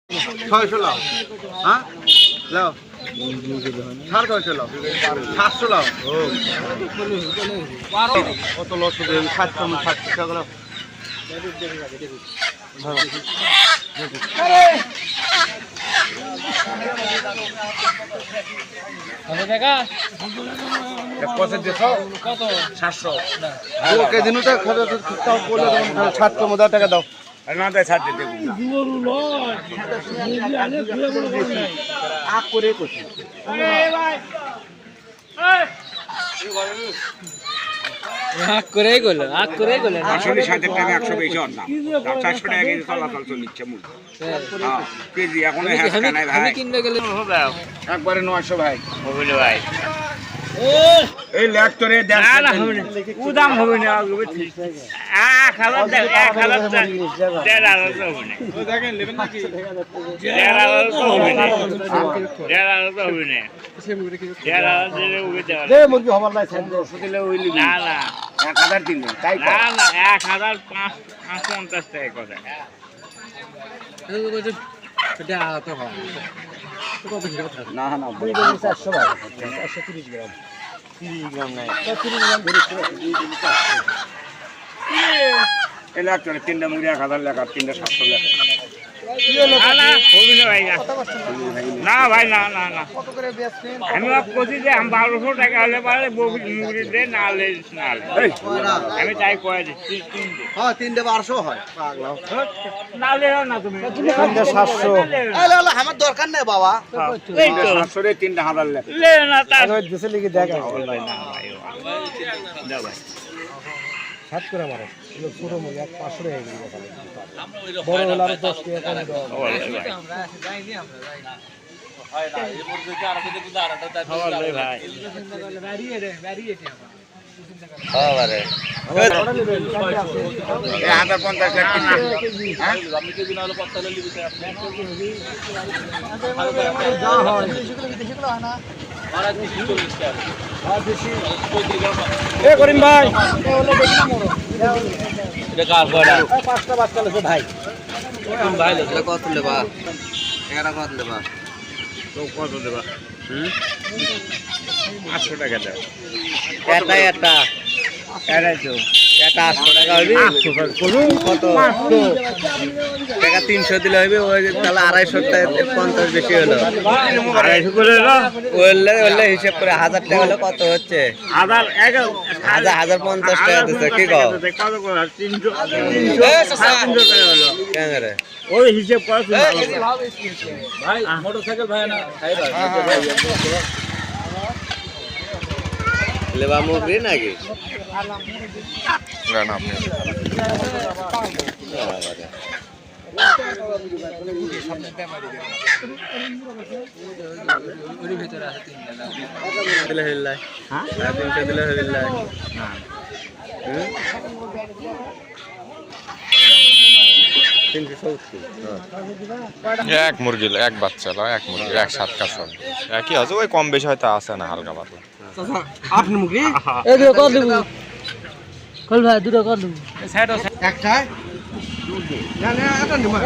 600 লাও হ্যাঁ লাও 650 লাও 700 লাও কত লস হবে 700 টাকা লাও কত 700 ওকে দিনু তো খাওয়া তাও বলে দাও 700 টাকা দাও না দেয় ছাড় দিতে আগ করে করছি আগ করেই গেল আসলে 7 টাকা 100 বেশি হন না 400 টাকা কেজি চলাচল চলছে মূল কেজি এখন হ্যাঁ নাই ভাই কিনবে গেলে একবারে 900 ভাই হবে ভাই এই ল্যাকটরে দেন না হবে না উদাম হবে না খালা খালা দেড় আলো তো হবে না দেখেন নেবেন নাকি দেড় আলো তো হবে না দেড় আলো তো হবে না দেড় আলো দিলে উবে দেওয়া রে মুরগি হবার নাই সেন্দ দিলে ওইলি না না 1000 দিন তাই না না 1550 টাকা কথা না না 400 ভাই 430 গ্রাম 30 গ্রাম নাই 30 গ্রাম ধরে 400 এই ল্যাকটরে তিনটা মুরগি 1000 টাকা তিনটা 700 টাকা না হবে না ভাই না ভাই না না না আমি বলছি যে আমি 1200 টাকা হলে পারে মুরগি দে না লে না আমি তাই কয়ে দিচ্ছি হ্যাঁ তিনটা 1200 হয় পাগলা না লে না তুমি 700 আরে আল্লাহ আমার দরকার নেই বাবা এই তো 700 রে 3000 লেখা লে না তা দেশে লিখে দেখা ভাই না ভাই দাও ভাই সাত করে মারো এগুলো ছোট মুরগি 500 টাকা কেজি বড় হলো আর 10 টাকা কম দাও আমরা যাইনি আমরা যাই হয় না এই মুরগি আর কত কিছু আর একটা দাও ভাই ব্যারিয়ে হ্যাঁ বারে 1050 টাকা কেজি হ্যাঁ আপনি কেজি না হলে 50 হলে লিখতে আপনি যা হয় সেগুলো হয় না মারা 240 টাকা আর বেশি এ করিম ভাই এ হলো দেখি না মোড়ো এটা কার কয়টা পাঁচটা বাচ্চা আছে ভাই কোন ভাই এটা কত লেবা এগারা কত লেবা তো কত দেবা 800 টাকা দাও এটা এরাই তো এটা 800 টাকা হইবে কত টাকা 300 দিলে হইবে ওই তাহলে 250 টাকা 50 বেশি হলো 250 করে না ওইলে হিসাব করে 1000 টাকা হলে কত হচ্ছে 1050 টাকা দিছে কি কও কত করে 300 টাকা হলো কেন রে ওই হিসাব কর ভাই মোটরসাইকেল ভাই না লেবা মুগরি নাকি না না আপনি দিলে হইলাই হ্যাঁ 300 দিলে হইলাই না 370 এক মুরগি এক বাচ্চা লয় এক মুরগি এক 7 কাজ সব একই আছে ওই কম বেশি হয়তো আছে না হালকা পাতলা আপনি মুরগি এই দুটো কত দেব কল ভাই দুটো কত দেব একটা না না এটা নিমা